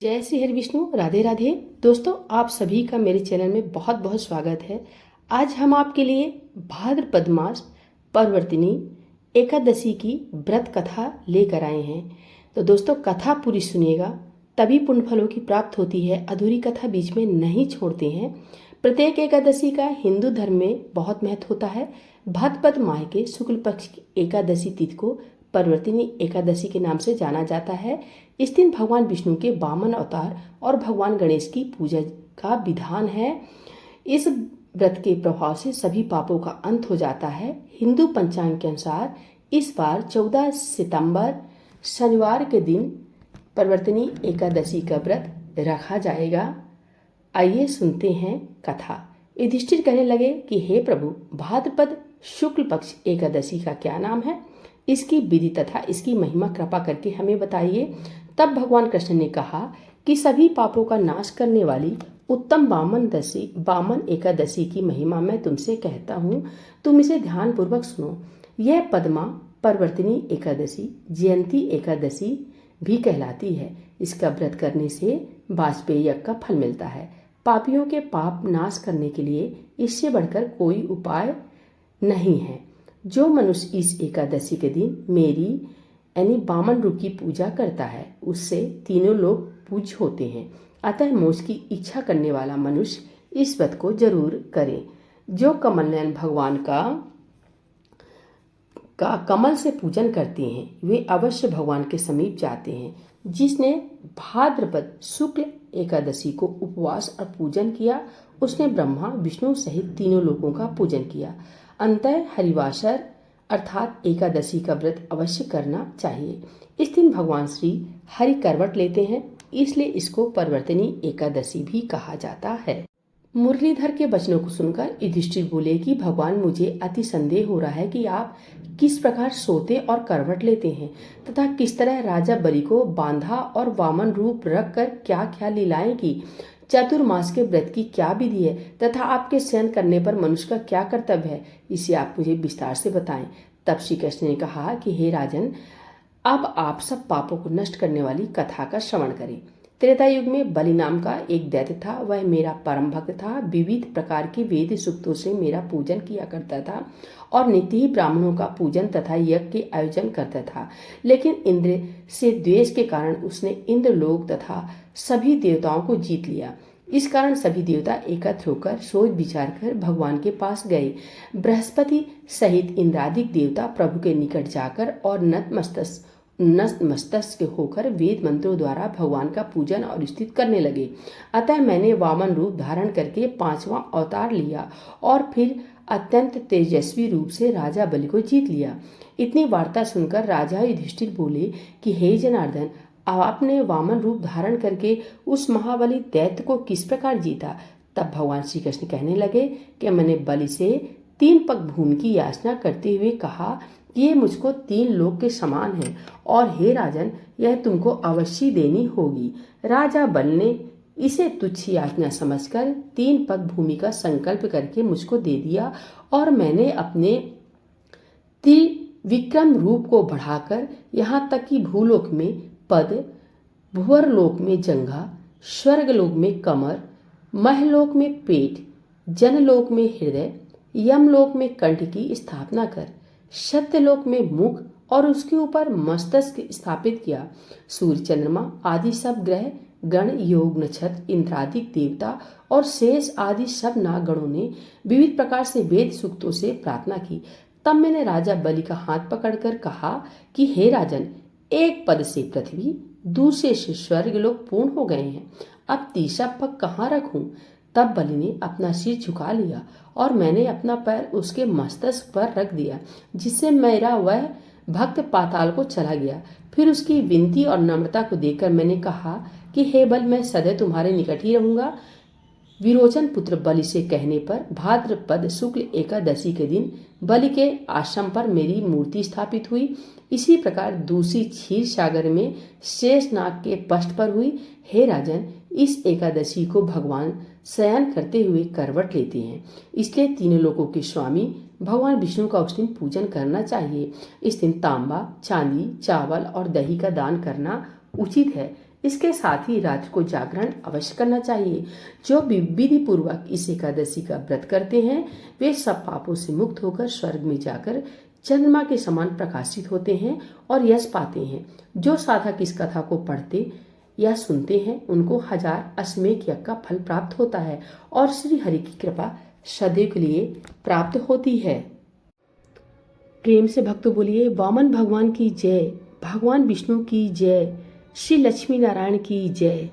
जय श्री हरि विष्णु। राधे राधे। दोस्तों, आप सभी का मेरे चैनल में बहुत बहुत स्वागत है। आज हम आपके लिए भाद्रपद मास परवर्तिनी एकादशी की व्रत कथा लेकर आए हैं। तो दोस्तों, कथा पूरी सुनिएगा, तभी पुण्य फलों की प्राप्त होती है। अधूरी कथा बीच में नहीं छोड़ते हैं। प्रत्येक एकादशी का हिंदू धर्म में बहुत महत्व होता है। भाद्रपद माह के शुक्ल पक्ष की एकादशी तिथि को परवर्तिनी एकादशी के नाम से जाना जाता है। इस दिन भगवान विष्णु के वामन अवतार और भगवान गणेश की पूजा का विधान है। इस व्रत के प्रभाव से सभी पापों का अंत हो जाता है। हिंदू पंचांग के अनुसार इस बार 14 सितंबर शनिवार के दिन परवर्तिनी एकादशी का व्रत रखा जाएगा। आइए सुनते हैं कथा। युधिष्ठिर कहने लगे कि हे प्रभु, भाद्रपद शुक्ल पक्ष एकादशी का क्या नाम है, इसकी विधि तथा इसकी महिमा कृपा करके हमें बताइए। तब भगवान कृष्ण ने कहा कि सभी पापों का नाश करने वाली उत्तम वामन एकादशी की महिमा मैं तुमसे कहता हूँ, तुम इसे ध्यान पूर्वक सुनो। यह पद्मा परवर्तिनी एकादशी जयंती एकादशी भी कहलाती है। इसका व्रत करने से वाजपेय यज्ञ का फल मिलता है। पापियों के पाप नाश करने के लिए इससे बढ़कर कोई उपाय नहीं है। जो मनुष्य इस एकादशी के दिन मेरी यानी वामन रूप की पूजा करता है, उससे तीनों लोग पूज्य होते हैं। अतः मोक्ष की इच्छा करने वाला मनुष्य इस व्रत को जरूर करे। जो कमल नयन भगवान का कमल से पूजन करते हैं, वे अवश्य भगवान के समीप जाते हैं। जिसने भाद्रपद शुक्ल एकादशी को उपवास और पूजन किया, उसने ब्रह्मा विष्णु सहित तीनों लोगों का पूजन किया। अंतः हरिवासर अर्थात एकादशी का व्रत अवश्य करना चाहिए। इस दिन भगवान श्री हरि करवट लेते हैं, इसलिए इसको परवर्तिनी एकादशी भी कहा जाता है। मुरलीधर के वचनों को सुनकर युधिष्ठिर बोले कि भगवान, मुझे अति संदेह हो रहा है कि आप किस प्रकार सोते और करवट लेते हैं तथा किस तरह राजा बलि को बांधा और वामन रूप रख कर क्या क्या लीलाएं की। चतुर्मास के व्रत की क्या विधि है तथा आपके शयन करने पर मनुष्य का क्या कर्तव्य है, इसे आप मुझे विस्तार से बताएं। तब श्री कृष्ण ने कहा कि हे राजन, अब आप सब पापों को नष्ट करने वाली कथा का श्रवण करें। त्रेता युग में बलि नाम का एक दैत्य था। वह मेरा परम भक्त था। विविध प्रकार की वेद सूक्तों से मेरा पूजन किया करता था और नित्य ही ब्राह्मणों का पूजन तथा यज्ञ के आयोजन करता था। लेकिन इंद्र से द्वेष के कारण उसने इंद्रलोक तथा सभी देवताओं को जीत लिया। इस कारण सभी देवता एकत्र होकर सोच विचार कर भगवान के पास गए। बृहस्पति सहित इंद्रादिक देवता प्रभु के निकट जाकर और नतमस्तक होकर वेद मंत्रों द्वारा भगवान का पूजन और स्तुति करने लगे। अतः मैंने वामन रूप धारण करके 5वां अवतार लिया और फिर अत्यंत तेजस्वी रूप से राजा बलि को जीत लिया। इतनी वार्ता सुनकर राजा युधिष्ठिर बोले कि हे जनार्दन, आपने वामन रूप धारण करके उस महाबली दैत्य को किस प्रकार जीता। तब भगवान श्री कृष्ण कहने लगे कि मैंने बलि से 3 पग भूमि की याचना करते हुए कहा, ये मुझको 3 लोक के समान है और हे राजन, यह तुमको अवश्य देनी होगी। राजा बल ने इसे तुच्छ याचना समझकर 3 पग भूमि का संकल्प करके मुझको दे दिया और मैंने अपने त्रिविक्रम रूप को बढ़ाकर यहाँ तक कि भूलोक में पद, भुवरलोक में जंघा, स्वर्गलोक में कमर, महलोक में पेट, जनलोक में हृदय, यमलोक में कंठ की स्थापना कर सत्यलोक में मुख और उसके ऊपर मस्तक स्थापित किया। सूर्य, चंद्रमा आदि सब ग्रह गण, योग, नक्षत्र, इंद्रादिक देवता और शेष आदि सब नागगणों ने विविध प्रकार से वेद सूक्तों से प्रार्थना की। तब मैंने राजा बलि का हाथ पकड़कर कहा कि हे राजन, एक पद से पृथ्वी, दूसरे से स्वर्गलोक पूर्ण हो गए हैं। अब तीसरा पग कहाँ रखूं। तब बलि ने अपना सिर झुका लिया और मैंने अपना पैर उसके मस्तक पर रख दिया, जिससे मेरा वह भक्त पाताल को चला गया। फिर उसकी विनती और नम्रता को देखकर मैंने कहा कि हे बल, मैं सदैव तुम्हारे निकट ही रहूंगा। विरोचन पुत्र बलि से कहने पर भाद्रपद शुक्ल एकादशी के दिन बलि के आश्रम पर मेरी मूर्ति स्थापित हुई। इसी प्रकार दूसरी क्षीर सागर में शेषनाग के पष्ठ पर हुई। हे राजन, इस एकादशी को भगवान शयन करते हुए करवट लेते हैं, इसलिए तीनों लोकों के स्वामी भगवान विष्णु का उस दिन पूजन करना चाहिए। इस दिन तांबा, चांदी, चावल और दही का दान करना उचित है। इसके साथ ही रात को जागरण अवश्य करना चाहिए। जो भी विधि पूर्वक इस एकादशी का व्रत करते हैं वे सब पापों से मुक्त होकर स्वर्ग में जाकर चंद्रमा के समान प्रकाशित होते हैं और यश पाते हैं। जो साधक इस कथा को पढ़ते या सुनते हैं उनको 1000 अश्वमेध यज्ञ का फल प्राप्त होता है और श्री हरि की कृपा सदैव के लिए प्राप्त होती है। प्रेम से भक्तों बोलिए वामन भगवान की जय, भगवान विष्णु की जय, श्री लक्ष्मी नारायण की जय।